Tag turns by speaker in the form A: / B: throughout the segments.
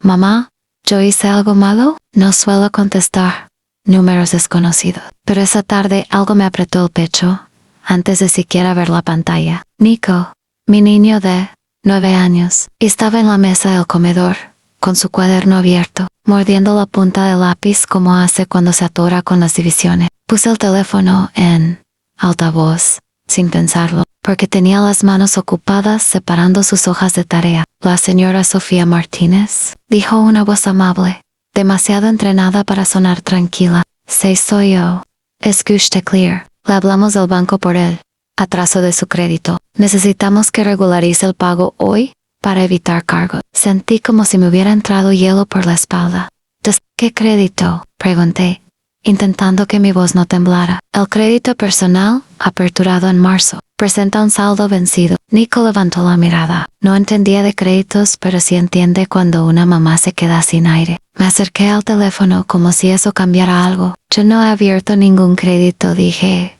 A: Mamá, ¿yo hice algo malo? No suelo contestar números desconocidos. Pero esa tarde algo me apretó el pecho, antes de siquiera ver la pantalla. Nico, mi niño de 9 años, estaba en la mesa del comedor, con su cuaderno abierto, mordiendo la punta del lápiz como hace cuando se atora con las divisiones. Puse el teléfono en altavoz, sin pensarlo, porque tenía las manos ocupadas separando sus hojas de tarea. La señora Sofía Martínez, dijo una voz amable, demasiado entrenada para sonar tranquila. Sí, soy yo. Escuche clear. Le hablamos del banco por el atraso de su crédito. Necesitamos que regularice el pago hoy para evitar cargos. Sentí como si me hubiera entrado hielo por la espalda. ¿Qué crédito?, pregunté, intentando que mi voz no temblara. El crédito personal, aperturado en marzo, presenta un saldo vencido. Nico levantó la mirada. No entendía de créditos, pero sí entiende cuando una mamá se queda sin aire. Me acerqué al teléfono como si eso cambiara algo. Yo no he abierto ningún crédito, dije,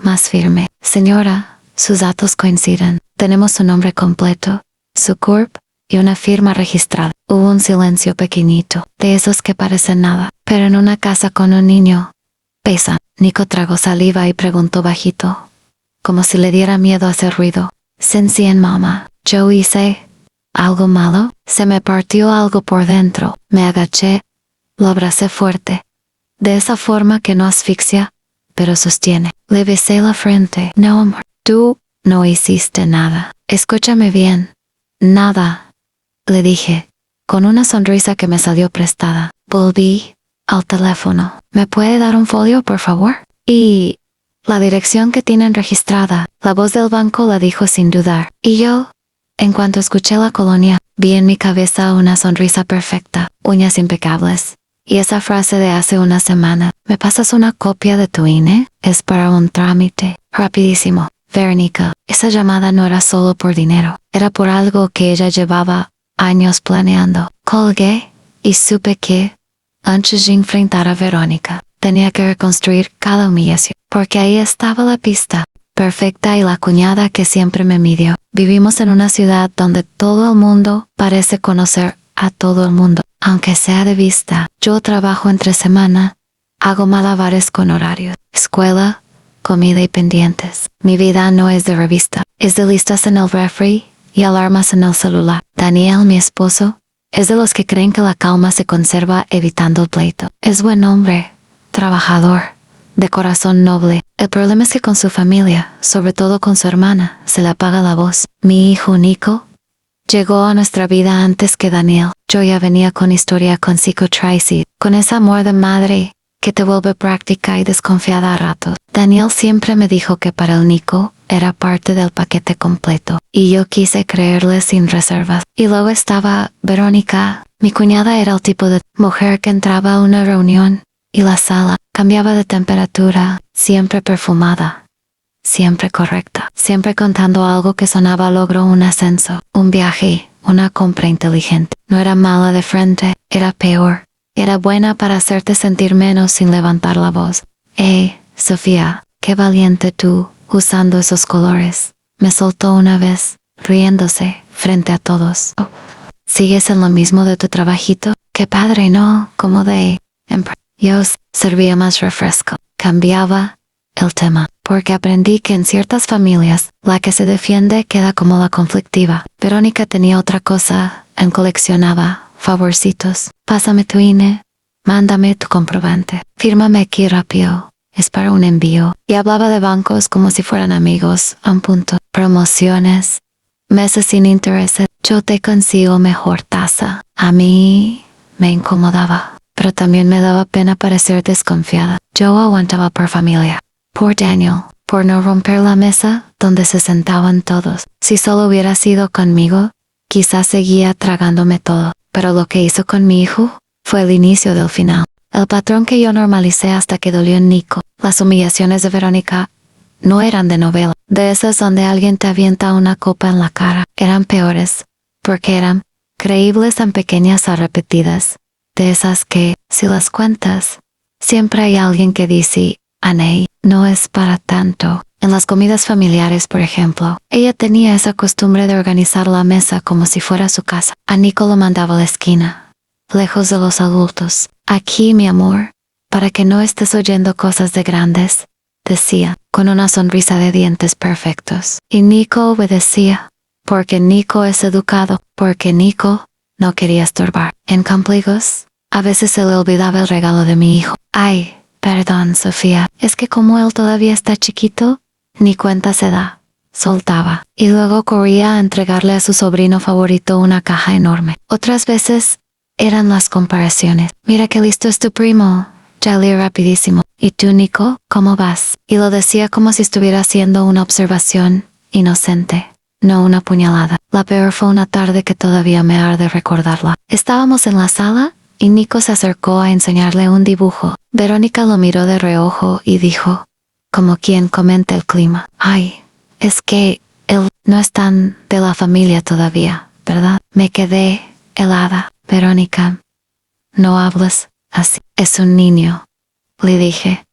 A: más firme. Señora, sus datos coinciden. Tenemos su nombre completo, su CURP y una firma registrada. Hubo un silencio pequeñito, de esos que parecen nada, pero en una casa con un niño pesa. Nico tragó saliva y preguntó bajito, como si le diera miedo hacer ruido. Sencien, mamá, ¿yo hice algo malo? Se me partió algo por dentro. Me agaché, lo abracé fuerte, de esa forma que no asfixia, pero sostiene. Le besé la frente. No, amor, tú no hiciste nada. Escúchame bien. Nada, le dije, con una sonrisa que me salió prestada. Volví al teléfono. ¿Me puede dar un folio, por favor? Y la dirección que tienen registrada. La voz del banco la dijo sin dudar. Y yo, en cuanto escuché la colonia, vi en mi cabeza una sonrisa perfecta, uñas impecables, y esa frase de hace una semana. ¿Me pasas una copia de tu INE? Es para un trámite rapidísimo. Verónica, esa llamada no era solo por dinero, era por algo que ella llevaba años planeando. Colgué y supe que, antes de enfrentar a Verónica, tenía que reconstruir cada humillación, porque ahí estaba la pista perfecta y la cuñada que siempre me midió. Vivimos en una ciudad donde todo el mundo parece conocer a todo el mundo, aunque sea de vista. Yo trabajo entre semana, hago malabares con horarios, escuela, comida y pendientes. Mi vida no es de revista, es de listas en el refri y alarmas en el celular. Daniel, mi esposo, es de los que creen que la calma se conserva evitando el pleito. Es buen hombre, trabajador, de corazón noble. El problema es que con su familia, sobre todo con su hermana, se le apaga la voz. Mi hijo Nico llegó a nuestra vida antes que Daniel. Yo ya venía con historia con Psychotracy, con ese amor de madre que te vuelve práctica y desconfiada a ratos. Daniel siempre me dijo que para el Nico era parte del paquete completo, y yo quise creerle sin reservas. Y luego estaba Verónica. Mi cuñada era el tipo de mujer que entraba a una reunión y la sala cambiaba de temperatura, siempre perfumada, siempre correcta, siempre contando algo que sonaba logró un ascenso, un viaje, una compra inteligente. No era mala de frente, era peor. Era buena para hacerte sentir menos sin levantar la voz. Sofía, qué valiente tú, usando esos colores. Me soltó una vez, riéndose, frente a todos. Oh, ¿sigues en lo mismo de tu trabajito? Qué padre, ¿no? Como de... Yo servía más refresco. Cambiaba el tema, porque aprendí que en ciertas familias, la que se defiende queda como la conflictiva. Verónica tenía otra cosa, coleccionaba favorcitos. Pásame tu INE, mándame tu comprobante, fírmame aquí rápido, es para un envío. Y hablaba de bancos como si fueran amigos, a un punto. Promociones, meses sin intereses, yo te consigo mejor tasa. A mí me incomodaba, pero también me daba pena parecer desconfiada. Yo aguantaba por familia, por Daniel, por no romper la mesa donde se sentaban todos. Si solo hubiera sido conmigo, quizás seguía tragándome todo. Pero lo que hizo con mi hijo fue el inicio del final. El patrón que yo normalicé hasta que dolió en Nico. Las humillaciones de Verónica no eran de novela, de esas donde alguien te avienta una copa en la cara. Eran peores, porque eran creíbles en pequeñas a repetidas, de esas que, si las cuentas, siempre hay alguien que dice, Aney, no es para tanto. En las comidas familiares, por ejemplo, ella tenía esa costumbre de organizar la mesa como si fuera su casa. A Nico lo mandaba a la esquina, lejos de los adultos. Aquí, mi amor, para que no estés oyendo cosas de grandes, decía, con una sonrisa de dientes perfectos. Y Nico obedecía, porque Nico es educado, porque Nico no quería estorbar. En Campligos, a veces se le olvidaba el regalo de mi hijo. Ay, perdón, Sofía, es que como él todavía está chiquito, ni cuenta se da. Soltaba, y luego corría a entregarle a su sobrino favorito una caja enorme. Otras veces eran las comparaciones. Mira qué listo es tu primo. Ya leí rapidísimo. ¿Y tú, Nico? ¿Cómo vas? Y lo decía como si estuviera haciendo una observación inocente, no una puñalada. La peor fue una tarde que todavía me arde recordarla. Estábamos en la sala y Nico se acercó a enseñarle un dibujo. Verónica lo miró de reojo y dijo, como quien comenta el clima. Ay, es que él no es tan de la familia todavía, ¿verdad? Me quedé helada. Verónica, no hables así. Es un niño, le dije,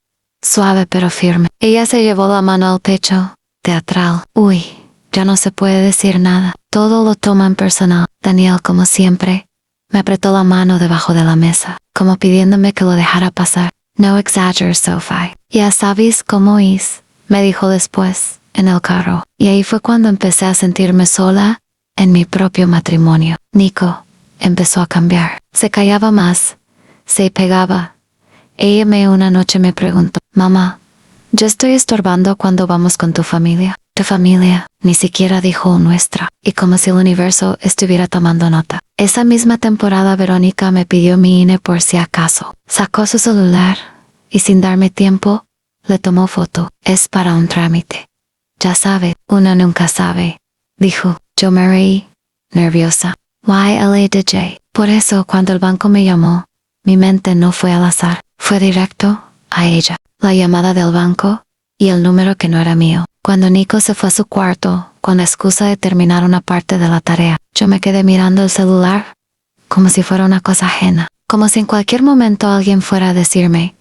A: suave pero firme. Ella se llevó la mano al pecho, teatral. Uy, ya no se puede decir nada. Todo lo toman personal. Daniel, como siempre, me apretó la mano debajo de la mesa, como pidiéndome que lo dejara pasar. No exaggeres, Sophie. Ya sabes cómo es, me dijo después, en el carro. Y ahí fue cuando empecé a sentirme sola en mi propio matrimonio. Nico empezó a cambiar. Se callaba más, se pegaba. Ella una noche me preguntó, mamá, ¿yo estoy estorbando cuando vamos con tu familia? Tu familia, ni siquiera dijo nuestra, y como si el universo estuviera tomando nota. Esa misma temporada Verónica me pidió mi INE por si acaso. Sacó su celular, y sin darme tiempo, le tomó foto. Es para un trámite. Ya sabe, uno nunca sabe, dijo. Yo me reí, nerviosa. YLADJ. Por eso, cuando el banco me llamó, mi mente no fue al azar, fue directo a ella. La llamada del banco y el número que no era mío. Cuando Nico se fue a su cuarto, con la excusa de terminar una parte de la tarea, yo me quedé mirando el celular, como si fuera una cosa ajena, como si en cualquier momento alguien fuera a decirme,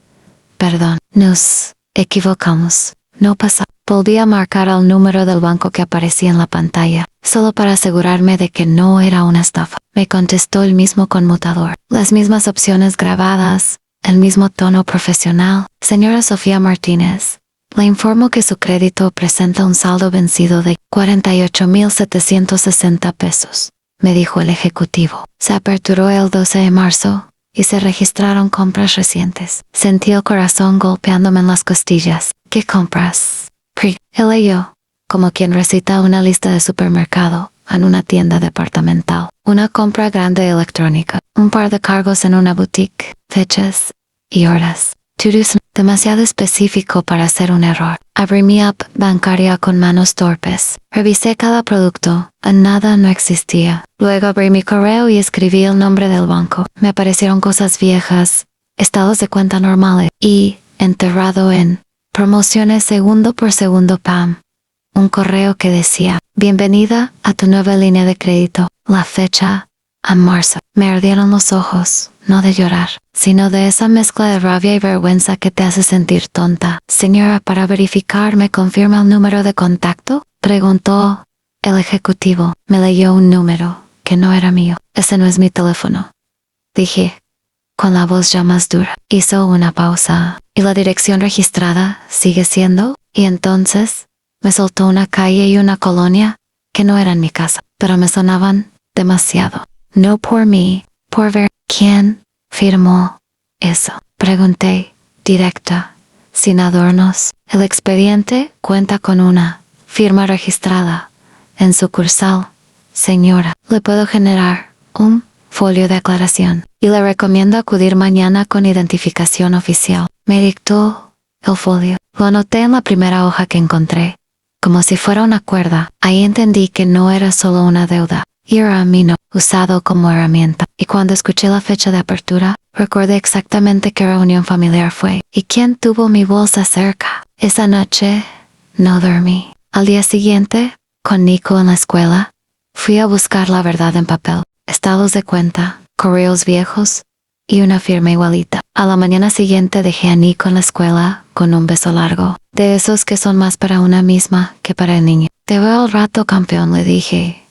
A: perdón, nos equivocamos, no pasa. Volví a marcar el número del banco que aparecía en la pantalla, solo para asegurarme de que no era una estafa. Me contestó el mismo conmutador, las mismas opciones grabadas, el mismo tono profesional. Señora Sofía Martínez, le informo que su crédito presenta un saldo vencido de 48,760 pesos, me dijo el ejecutivo. Se aperturó el 12 de marzo y se registraron compras recientes. Sentí el corazón golpeándome en las costillas. ¿Qué compras? Él leyó, como quien recita una lista de supermercado en una tienda departamental. Una compra grande electrónica, un par de cargos en una boutique, fechas y horas. To-dos demasiado específico para ser un error. Abrí mi app bancaria con manos torpes. Revisé cada producto, en nada no existía. Luego abrí mi correo y escribí el nombre del banco. Me aparecieron cosas viejas, estados de cuenta normales y, enterrado en promociones segundo por segundo PAM. Un correo que decía, bienvenida a tu nueva línea de crédito. La fecha, a marzo. Me ardieron los ojos, no de llorar, sino de esa mezcla de rabia y vergüenza que te hace sentir tonta. Señora, para verificar, ¿me confirma el número de contacto? Preguntó el ejecutivo. Me leyó un número, que no era mío. Ese no es mi teléfono, dije, con la voz ya más dura. Hizo una pausa. ¿Y la dirección registrada sigue siendo? Y entonces me soltó una calle y una colonia que no eran mi casa, pero me sonaban demasiado. No por mí, por ver quién firmó eso. Pregunté, directa, sin adornos. El expediente cuenta con una firma registrada en sucursal. Señora, ¿le puedo generar un folio de aclaración? Y le recomiendo acudir mañana con identificación oficial. Me dictó el folio. Lo anoté en la primera hoja que encontré, como si fuera una cuerda. Ahí entendí que no era solo una deuda, era a mí no, usado como herramienta. Y cuando escuché la fecha de apertura, recordé exactamente qué reunión familiar fue y quién tuvo mi bolsa cerca. Esa noche no dormí. Al día siguiente, con Nico en la escuela, fui a buscar la verdad en papel, estados de cuenta, correos viejos y una firma igualita. A la mañana siguiente dejé a Nico en la escuela con un beso largo, de esos que son más para una misma que para el niño. Te veo al rato, campeón, le dije,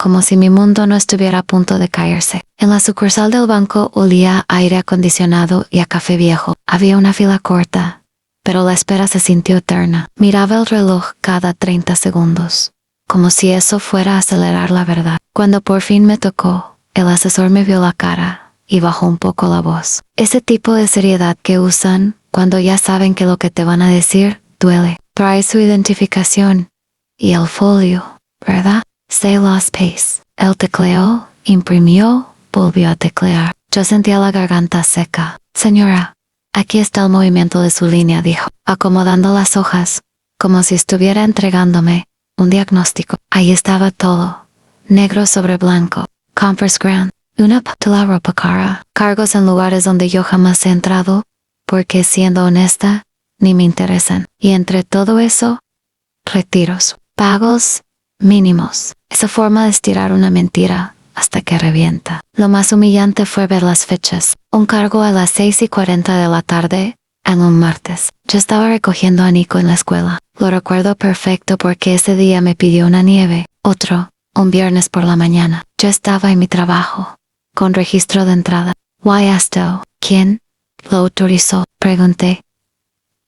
A: como si mi mundo no estuviera a punto de caerse. En la sucursal del banco olía a aire acondicionado y a café viejo. Había una fila corta, pero la espera se sintió eterna. Miraba el reloj cada 30 segundos, como si eso fuera a acelerar la verdad. Cuando por fin me tocó, el asesor me vio la cara y bajó un poco la voz. Ese tipo de seriedad que usan cuando ya saben que lo que te van a decir duele. Trae su identificación y el folio, ¿verdad? Say lost pace. Él tecleó, imprimió, volvió a teclear. Yo sentía la garganta seca. Señora, aquí está el movimiento de su línea, dijo, acomodando las hojas, como si estuviera entregándome un diagnóstico. Ahí estaba todo, negro sobre blanco. Compass Grand, una la ropa cara, cargos en lugares donde yo jamás he entrado, porque siendo honesta, ni me interesan. Y entre todo eso, retiros, pagos mínimos. Esa forma de estirar una mentira hasta que revienta. Lo más humillante fue ver las fechas. Un cargo a las 6:40 de la tarde, en un martes. Yo estaba recogiendo a Nico en la escuela. Lo recuerdo perfecto porque ese día me pidió una nieve. Otro, un viernes por la mañana. Yo estaba en mi trabajo, con registro de entrada. Why esto? ¿Quién lo autorizó? Pregunté,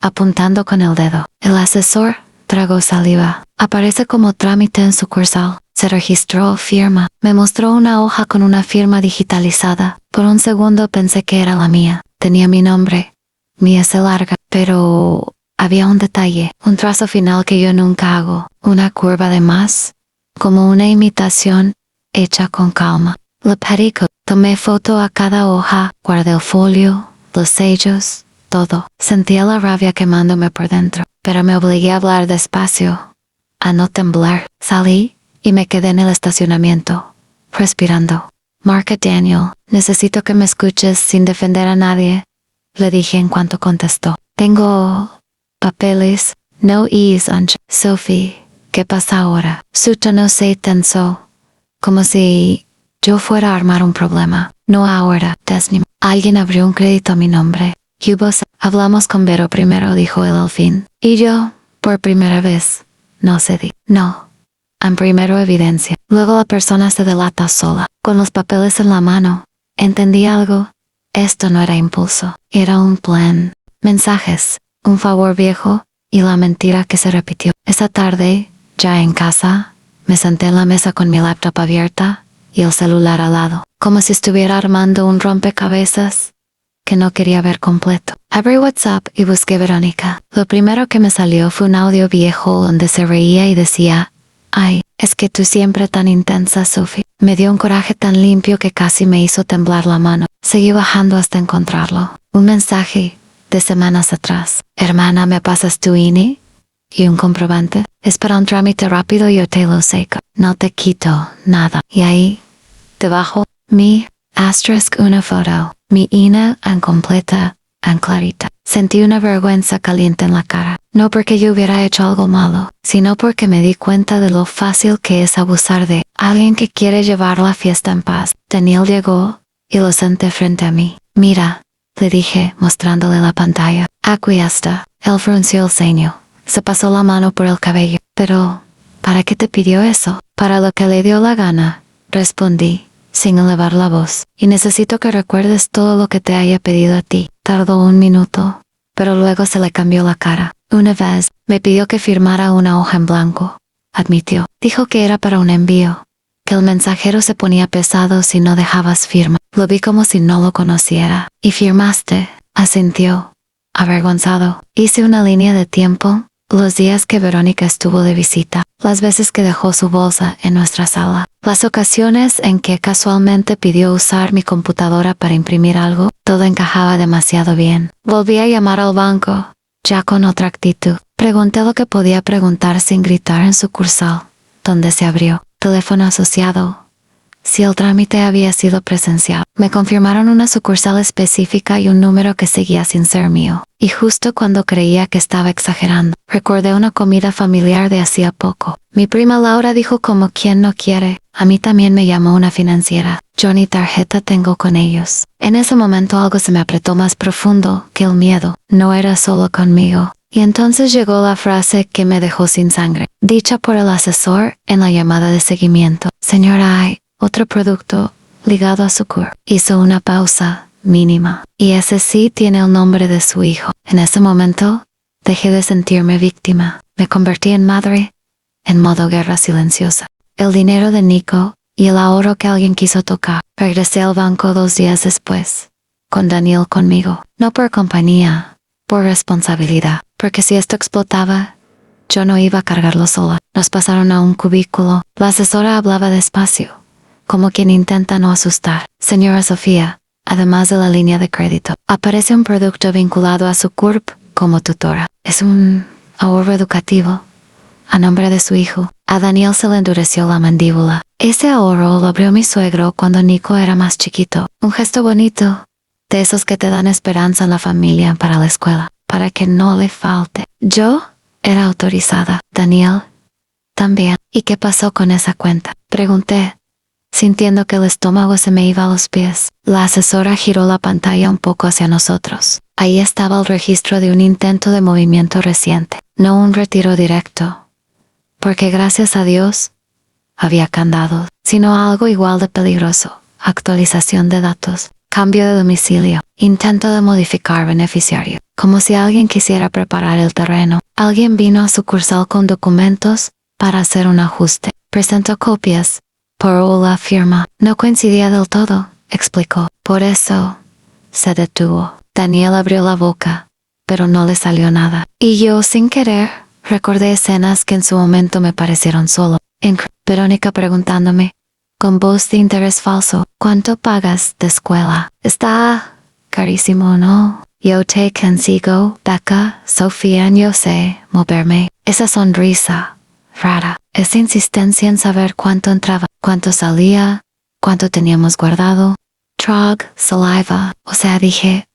A: apuntando con el dedo. El asesor tragó saliva. Aparece como trámite en sucursal. Se registró firma. Me mostró una hoja con una firma digitalizada. Por un segundo pensé que era la mía. Tenía mi nombre, mi S larga, pero había un detalle, un trazo final que yo nunca hago, una curva de más, como una imitación hecha con calma. Le perico, tomé foto a cada hoja, guardé el folio, los sellos, todo. Sentía la rabia quemándome por dentro, pero me obligué a hablar despacio, a no temblar. Salí y me quedé en el estacionamiento, respirando. Marca Daniel, necesito que me escuches sin defender a nadie, le dije en cuanto contestó. Tengo papeles, no ease on Sophie, ¿qué pasa ahora? Su tono se tensó, como si yo fuera a armar un problema. No ahora, Desni. Alguien abrió un crédito a mi nombre. Hubos, hablamos con Vero primero, dijo él al fin. Y yo, por primera vez, no cedí. No. En primero evidencia. Luego la persona se delata sola. Con los papeles en la mano, entendí algo. Esto no era impulso. Era un plan. Mensajes, un favor viejo, y la mentira que se repitió. Esa tarde, ya en casa, me senté en la mesa con mi laptop abierta y el celular al lado, como si estuviera armando un rompecabezas que no quería ver completo. Abrí WhatsApp y busqué Verónica. Lo primero que me salió fue un audio viejo donde se reía y decía, ay, es que tú siempre tan intensa, Sophie. Me dio un coraje tan limpio que casi me hizo temblar la mano. Seguí bajando hasta encontrarlo. Un mensaje de semanas atrás. Hermana, ¿me pasas tu INI? Y un comprobante. Es para un trámite rápido, yo te lo seco. No te quito nada. Y ahí, debajo, mi asterisk, una foto. Mi INA en completa, en clarita. Sentí una vergüenza caliente en la cara. No porque yo hubiera hecho algo malo, sino porque me di cuenta de lo fácil que es abusar de alguien que quiere llevar la fiesta en paz. Daniel llegó y lo senté frente a mí. Mira, le dije, mostrándole la pantalla. Aquí está. Él frunció el ceño. Se pasó la mano por el cabello. Pero, ¿para qué te pidió eso? Para lo que le dio la gana, respondí, sin elevar la voz. Y necesito que recuerdes todo lo que te haya pedido a ti. Tardó un minuto, pero luego se le cambió la cara. Una vez, me pidió que firmara una hoja en blanco. Admitió. Dijo que era para un envío, que el mensajero se ponía pesado si no dejabas firma. Lo vi como si no lo conociera. ¿Y firmaste? Asintió, avergonzado. Hice una línea de tiempo, los días que Verónica estuvo de visita, las veces que dejó su bolsa en nuestra sala, las ocasiones en que casualmente pidió usar mi computadora para imprimir algo. Todo encajaba demasiado bien. Volví a llamar al banco, ya con otra actitud. Pregunté lo que podía preguntar sin gritar en sucursal, donde se abrió. Teléfono asociado. Si el trámite había sido presencial. Me confirmaron una sucursal específica y un número que seguía sin ser mío. Y justo cuando creía que estaba exagerando, recordé una comida familiar de hacía poco. Mi prima Laura dijo como quien no quiere. A mí también me llamó una financiera. Yo ni tarjeta tengo con ellos. En ese momento algo se me apretó más profundo que el miedo. No era solo conmigo. Y entonces llegó la frase que me dejó sin sangre, dicha por el asesor en la llamada de seguimiento. Señora, hay otro producto ligado a su cura. Hizo una pausa mínima. Y ese sí tiene el nombre de su hijo. En ese momento, dejé de sentirme víctima. Me convertí en madre, en modo guerra silenciosa. El dinero de Nico y el ahorro que alguien quiso tocar. Regresé al banco 2 días después, con Daniel conmigo. No por compañía, por responsabilidad. Porque si esto explotaba, yo no iba a cargarlo sola. Nos pasaron a un cubículo. La asesora hablaba despacio, como quien intenta no asustar. Señora Sofía, además de la línea de crédito, aparece un producto vinculado a su CURP como tutora. Es un ahorro educativo a nombre de su hijo. A Daniel se le endureció la mandíbula. Ese ahorro lo abrió mi suegro cuando Nico era más chiquito. Un gesto bonito, de esos que te dan esperanza en la familia para la escuela, para que no le falte. Yo era autorizada. Daniel también. ¿Y qué pasó con esa cuenta? Pregunté, sintiendo que el estómago se me iba a los pies. La asesora giró la pantalla un poco hacia nosotros. Ahí estaba el registro de un intento de movimiento reciente, no un retiro directo, porque gracias a Dios había candado, sino algo igual de peligroso. Actualización de datos, cambio de domicilio, intento de modificar beneficiario, como si alguien quisiera preparar el terreno. Alguien vino a sucursal con documentos para hacer un ajuste. Presentó copias, pero la firma no coincidía del todo, explicó. Por eso se detuvo. Daniel abrió la boca, pero no le salió nada. Y yo, sin querer, recordé escenas que en su momento me parecieron solo. Verónica preguntándome, con voz de interés falso, ¿cuánto pagas de escuela? Está carísimo, ¿no? Yo te consigo, Becca, Sofía, yo sé moverme. Esa sonrisa rara, esa insistencia en saber cuánto entraba, cuánto salía, cuánto teníamos guardado. Trog, saliva, o sea, dije,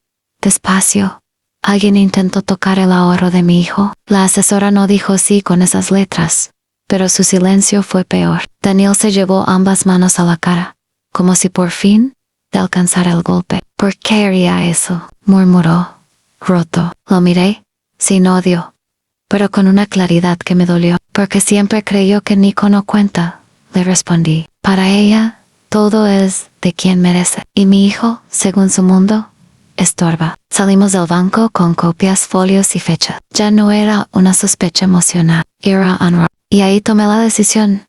A: despacio. Alguien intentó tocar el ahorro de mi hijo. La asesora no dijo sí con esas letras, pero su silencio fue peor. Daniel se llevó ambas manos a la cara, como si por fin de alcanzar el golpe. ¿Por qué haría eso?, murmuró, roto. Lo miré, sin odio, pero con una claridad que me dolió. Porque siempre creyó que Nico no cuenta, le respondí. Para ella, todo es de quien merece. Y mi hijo, según su mundo, estorba. Salimos del banco con copias, folios y fecha. Ya no era una sospecha emocional, era honor. Y ahí tomé la decisión,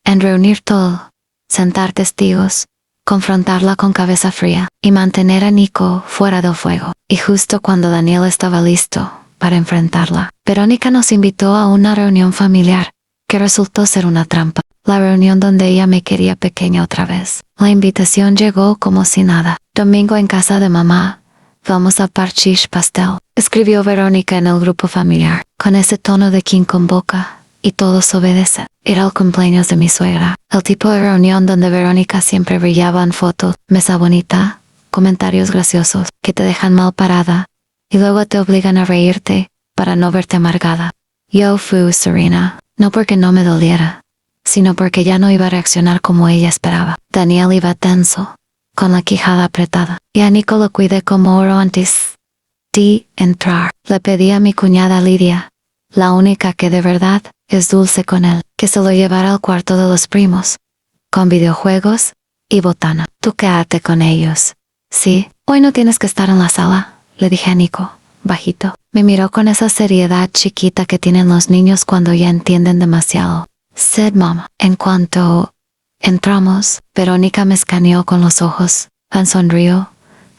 A: en reunir todo, sentar testigos, confrontarla con cabeza fría, y mantener a Nico fuera del fuego. Y justo cuando Daniel estaba listo para enfrentarla, Verónica nos invitó a una reunión familiar, que resultó ser una trampa. La reunión donde ella me quería pequeña otra vez. La invitación llegó como si nada. Domingo en casa de mamá. Vamos a parchís pastel, escribió Verónica en el grupo familiar, con ese tono de quien convoca, y todos obedecen. Era el cumpleaños de mi suegra, el tipo de reunión donde Verónica siempre brillaba en fotos, mesa bonita, comentarios graciosos, que te dejan mal parada, y luego te obligan a reírte, para no verte amargada. Yo fui serena, no porque no me doliera, sino porque ya no iba a reaccionar como ella esperaba. Daniel iba tenso, con la quijada apretada, y a Nico lo cuidé como oro antes de entrar. Le pedí a mi cuñada Lidia, la única que de verdad es dulce con él, que se lo llevara al cuarto de los primos, con videojuegos y botana. Tú quédate con ellos. Sí, hoy no tienes que estar en la sala, le dije a Nico, bajito. Me miró con esa seriedad chiquita que tienen los niños cuando ya entienden demasiado. Said mama. En cuanto entramos, Verónica me escaneó con los ojos, sonrió.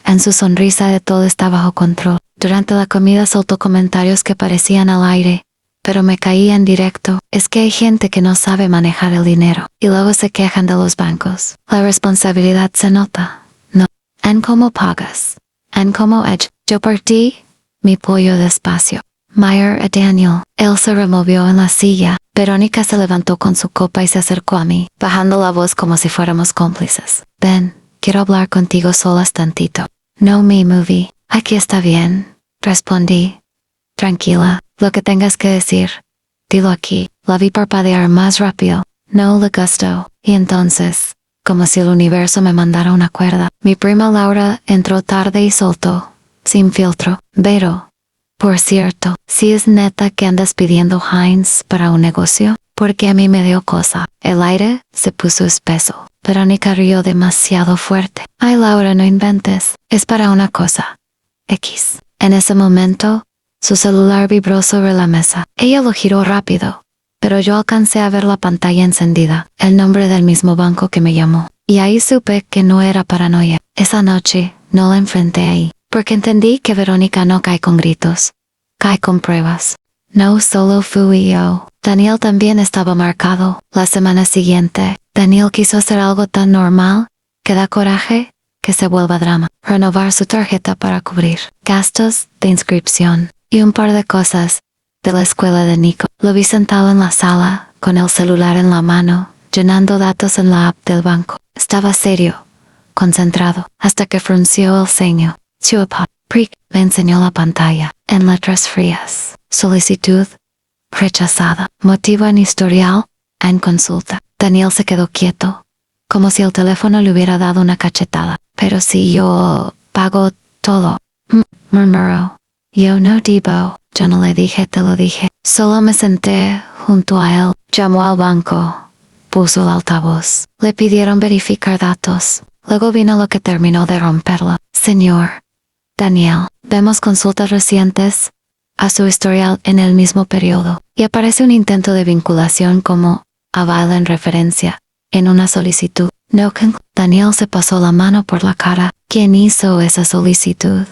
A: En su sonrisa de todo está bajo control. Durante la comida soltó comentarios que parecían al aire, pero me caía en directo. Es que hay gente que no sabe manejar el dinero, y luego se quejan de los bancos. La responsabilidad se nota. No. En cómo pagas. En cómo yo partí mi pollo despacio. Meyer a Daniel. Él se removió en la silla. Verónica se levantó con su copa y se acercó a mí, bajando la voz como si fuéramos cómplices. Ven, quiero hablar contigo solas tantito. No me moví. Aquí está bien, respondí. Tranquila, lo que tengas que decir, dilo aquí. La vi parpadear más rápido. No le gustó. Y entonces, como si el universo me mandara una cuerda, mi prima Laura entró tarde y soltó, sin filtro. Vero, Por cierto, si es neta que andas pidiendo Heinz para un negocio, porque a mí me dio cosa. El aire se puso espeso. Verónica rió demasiado fuerte. Ay, Laura, no inventes. Es para una cosa. X. En ese momento, su celular vibró sobre la mesa. Ella lo giró rápido, pero yo alcancé a ver la pantalla encendida, el nombre del mismo banco que me llamó. Y ahí supe que no era paranoia. Esa noche no la enfrenté ahí, porque entendí que Verónica no cae con gritos, cae con pruebas. No solo fui yo. Daniel también estaba marcado. La semana siguiente, Daniel quiso hacer algo tan normal que da coraje que se vuelva drama. Renovar su tarjeta para cubrir gastos de inscripción y un par de cosas de la escuela de Nico. Lo vi sentado en la sala, con el celular en la mano, llenando datos en la app del banco. Estaba serio, concentrado, hasta que frunció el ceño. Chupa, prick, me enseñó la pantalla, en letras frías. Solicitud rechazada. Motivo en historial, en consulta. Daniel se quedó quieto, como si el teléfono le hubiera dado una cachetada. Pero si yo pago todo, murmuró. Yo no debo. Yo no le dije, te lo dije. Solo me senté junto a él. Llamó al banco. Puso el altavoz. Le pidieron verificar datos. Luego vino lo que terminó de romperlo. Señor Daniel, vemos consultas recientes a su historial en el mismo periodo, y aparece un intento de vinculación como aval en referencia en una solicitud. No, Daniel se pasó la mano por la cara. ¿Quién hizo esa solicitud?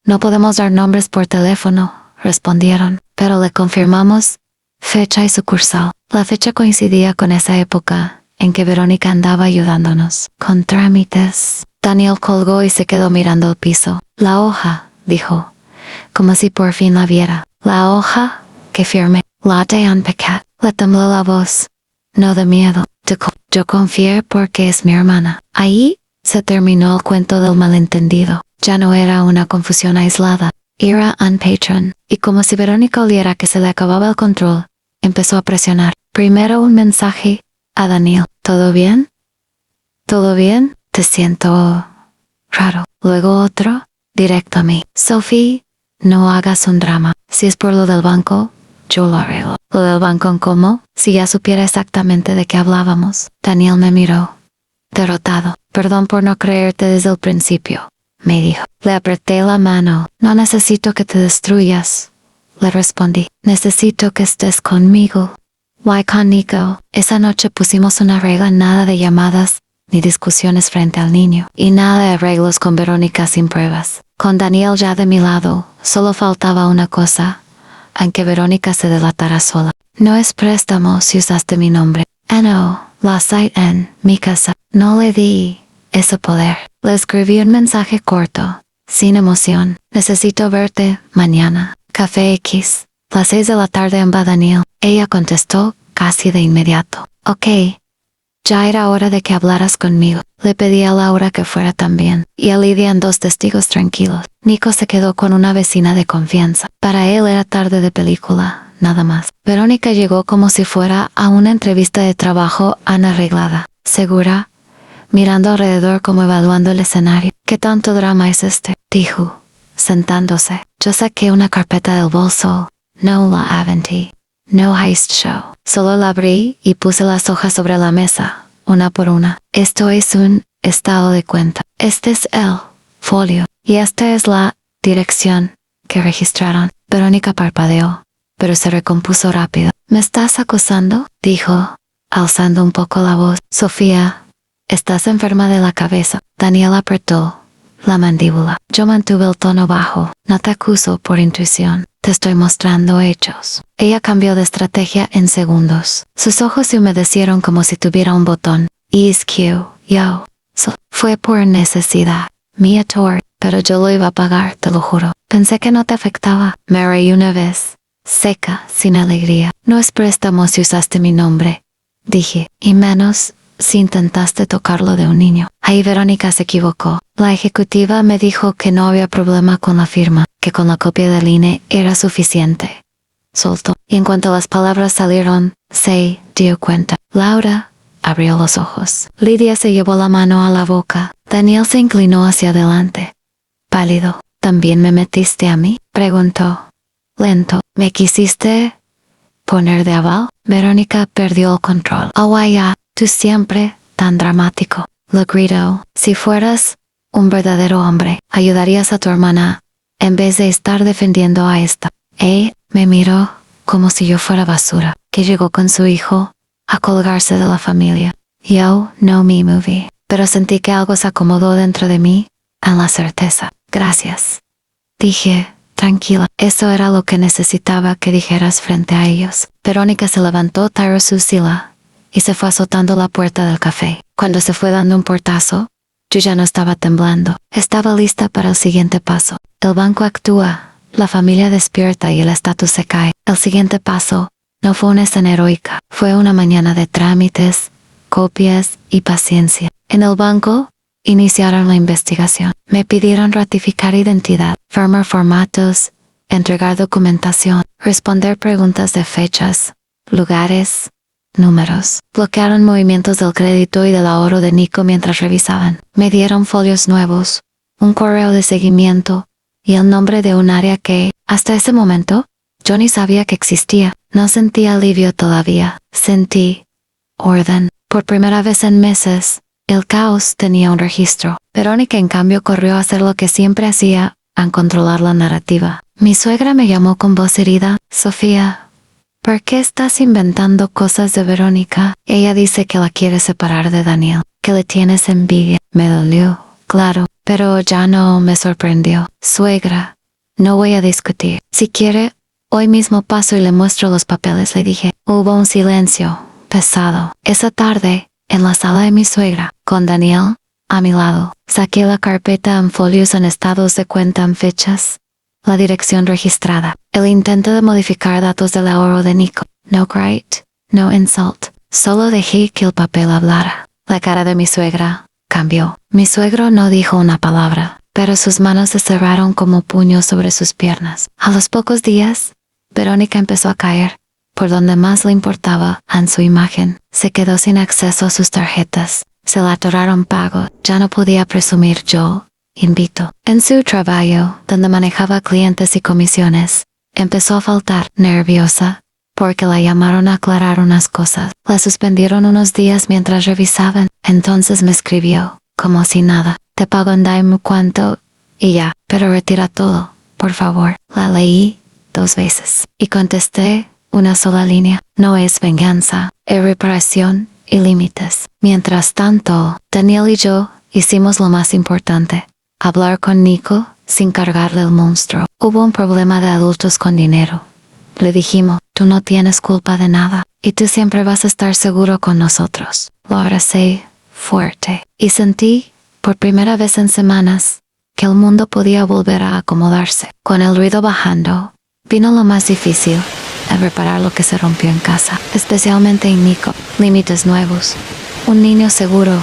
A: No podemos dar nombres por teléfono, respondieron, pero le confirmamos fecha y sucursal. La fecha coincidía con esa época en que Verónica andaba ayudándonos con trámites. Daniel colgó y se quedó mirando el piso. La hoja, dijo, como si por fin la viera. La hoja que firmé. Latte en paquet. Le tembló la voz. No de miedo. Yo confié porque es mi hermana. Ahí se terminó el cuento del malentendido. Ya no era una confusión aislada. Era un patrón. Y como si Verónica oliera que se le acababa el control, empezó a presionar. Primero un mensaje a Daniel. ¿Todo bien? ¿Todo bien? Te siento raro. Luego otro, directo a mí. Sophie, no hagas un drama. Si es por lo del banco, yo lo arreglo. ¿Lo del banco en cómo? Si ya supiera exactamente de qué hablábamos. Daniel me miró, derrotado. Perdón por no creerte desde el principio, me dijo. Le apreté la mano. No necesito que te destruyas, le respondí. Necesito que estés conmigo. Why con Nico? Esa noche pusimos una regla, nada de llamadas ni discusiones frente al niño, y nada de arreglos con Verónica sin pruebas. Con Daniel ya de mi lado, solo faltaba una cosa, aunque Verónica se delatara sola. No es préstamo si usaste mi nombre. No, la site en mi casa. No le di ese poder. Le escribí un mensaje corto, sin emoción. Necesito verte mañana. Café X. Las 6 de la tarde en Daniel. Ella contestó casi de inmediato. Ok. Ya era hora de que hablaras conmigo. Le pedí a Laura que fuera también, y a Lidia en 2 testigos tranquilos. Nico se quedó con una vecina de confianza. Para él era tarde de película, nada más. Verónica llegó como si fuera a una entrevista de trabajo arreglada, segura, mirando alrededor como evaluando el escenario. ¿Qué tanto drama es este?, dijo, sentándose. Yo saqué una carpeta del bolso. No la aventí. No heist show. Solo la abrí y puse las hojas sobre la mesa, una por una. Esto es un estado de cuenta. Este es el folio. Y esta es la dirección que registraron. Verónica parpadeó, pero se recompuso rápido. ¿Me estás acusando?, dijo, alzando un poco la voz. Sofía, estás enferma de la cabeza. Daniel apretó la mandíbula. Yo mantuve el tono bajo. No te acuso por intuición. Te estoy mostrando hechos. Ella cambió de estrategia en segundos. Sus ojos se humedecieron como si tuviera un botón. Yo. Fue por necesidad. Mía Tor. Pero yo lo iba a pagar, te lo juro. Pensé que no te afectaba. Me reí una vez, seca, sin alegría. No es préstamo si usaste mi nombre, dije. Y menos si intentaste tocarlo de un niño. Ahí Verónica se equivocó. La ejecutiva me dijo que no había problema con la firma, que con la copia del INE era suficiente. Soltó. Y en cuanto las palabras salieron, se dio cuenta. Laura abrió los ojos. Lidia se llevó la mano a la boca. Daniel se inclinó hacia adelante, pálido. ¿También me metiste a mí?, preguntó. lento. ¿Me quisiste poner de aval? Verónica perdió el control. Oh, vaya, tú siempre tan dramático. Lo gritó. Si fueras un verdadero hombre, ayudarías a tu hermana en vez de estar defendiendo a esta. Me miró como si yo fuera basura, que llegó con su hijo a colgarse de la familia. Yo no me moví, pero sentí que algo se acomodó dentro de mí en la certeza. Gracias. Dije, tranquila, eso era lo que necesitaba que dijeras frente a ellos. Verónica se levantó, tiró su silla y se fue azotando la puerta del café. Cuando se fue dando un portazo, yo ya no estaba temblando. Estaba lista para el siguiente paso. El banco actúa, la familia despierta y el estatus se cae. El siguiente paso no fue una escena heroica, fue una mañana de trámites, copias y paciencia. En el banco iniciaron la investigación. Me pidieron ratificar identidad, firmar formatos, entregar documentación, responder preguntas de fechas, lugares, números. Bloquearon movimientos del crédito y del ahorro de Nico mientras revisaban. Me dieron folios nuevos, un correo de seguimiento y el nombre de un área que, hasta ese momento, yo ni sabía que existía. No sentí alivio todavía. Sentí orden. Por primera vez en meses, el caos tenía un registro. Verónica, en cambio, corrió a hacer lo que siempre hacía, a controlar la narrativa. Mi suegra me llamó con voz herida. Sofía, ¿por qué estás inventando cosas de Verónica? Ella dice que la quiere separar de Daniel, que le tienes envidia. Me dolió, claro, pero ya no me sorprendió. Suegra, no voy a discutir. Si quiere, hoy mismo paso y le muestro los papeles, le dije. Hubo un silencio pesado. Esa tarde, en la sala de mi suegra, con Daniel a mi lado, saqué la carpeta en folios en estados de cuenta en fechas, la dirección registrada, el intento de modificar datos del ahorro de Nico. No grite, no insult, solo dejé que el papel hablara. La cara de mi suegra cambió. Mi suegro no dijo una palabra, pero sus manos se cerraron como puños sobre sus piernas. A los pocos días, Verónica empezó a caer. Por donde más le importaba, en su imagen, se quedó sin acceso a sus tarjetas. Se le atoraron pagos. Ya no podía presumir yo invito. En su trabajo, donde manejaba clientes y comisiones, empezó a faltar. Nerviosa, porque la llamaron a aclarar unas cosas. La suspendieron unos días mientras revisaban. Entonces me escribió, como si nada. Te pago en dime cuánto y ya, pero retira todo, por favor. La leí 2 veces y contesté una sola línea. No es venganza, es reparación y límites. Mientras tanto, Daniel y yo hicimos lo más importante. Hablar con Nico sin cargarle el monstruo. Hubo un problema de adultos con dinero. Le dijimos, tú no tienes culpa de nada y tú siempre vas a estar seguro con nosotros. Lo abracé fuerte y sentí, por primera vez en semanas, que el mundo podía volver a acomodarse. Con el ruido bajando, vino lo más difícil. A reparar lo que se rompió en casa, especialmente en Nico. Límites nuevos, un niño seguro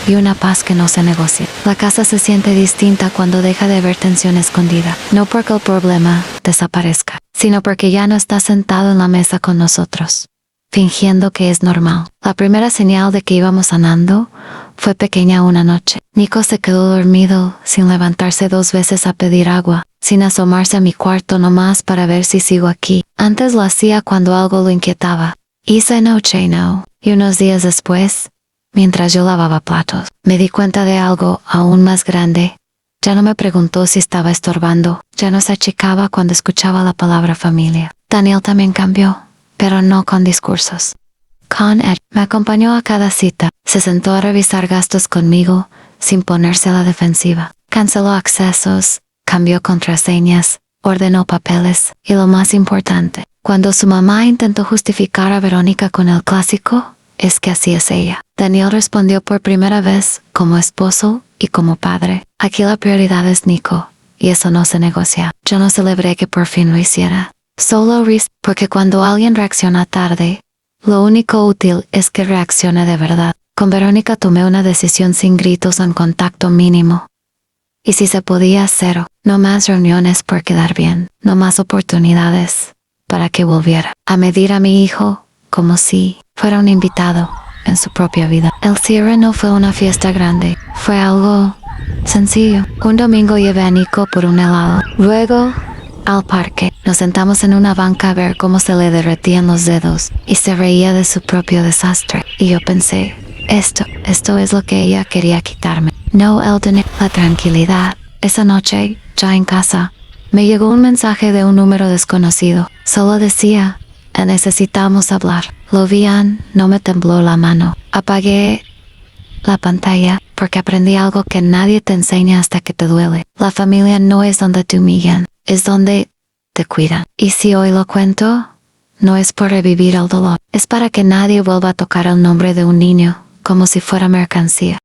A: y una paz que no se negocia. La casa se siente distinta cuando deja de haber tensión escondida, no porque el problema desaparezca, sino porque ya no está sentado en la mesa con nosotros, fingiendo que es normal. La primera señal de que íbamos sanando fue pequeña una noche. Nico se quedó dormido sin levantarse 2 veces a pedir agua, sin asomarse a mi cuarto nomás para ver si sigo aquí. Antes lo hacía cuando algo lo inquietaba. Esa noche no. Y unos días después, mientras yo lavaba platos, me di cuenta de algo aún más grande. Ya no me preguntó si estaba estorbando. Ya no se achicaba cuando escuchaba la palabra familia. Daniel también cambió, pero no con discursos. Con Ed me acompañó a cada cita. Se sentó a revisar gastos conmigo, sin ponerse a la defensiva. Canceló accesos, cambió contraseñas, ordenó papeles y lo más importante, cuando su mamá intentó justificar a Verónica con el clásico, es que así es ella. Daniel respondió por primera vez como esposo y como padre. Aquí la prioridad es Nico, y eso no se negocia. Yo no celebré que por fin lo hiciera. Solo porque cuando alguien reacciona tarde, lo único útil es que reaccione de verdad. Con Verónica tomé una decisión sin gritos en contacto mínimo. Y si se podía, 0. No más reuniones por quedar bien. No más oportunidades para que volviera a medir a mi hijo como si fuera un invitado en su propia vida. El cierre no fue una fiesta grande. Fue algo sencillo. Un domingo llevé a Nico por un helado. Luego al parque. Nos sentamos en una banca a ver cómo se le derretían los dedos y se reía de su propio desastre. Y yo pensé, esto es lo que ella quería quitarme. No el dinero, la tranquilidad. Esa noche, ya en casa, me llegó un mensaje de un número desconocido. Solo decía, necesitamos hablar. Lo vi, no me tembló la mano. Apagué la pantalla porque aprendí algo que nadie te enseña hasta que te duele. La familia no es donde te humillan, es donde te cuidan. Y si hoy lo cuento, no es por revivir el dolor, es para que nadie vuelva a tocar el nombre de un niño como si fuera mercancía.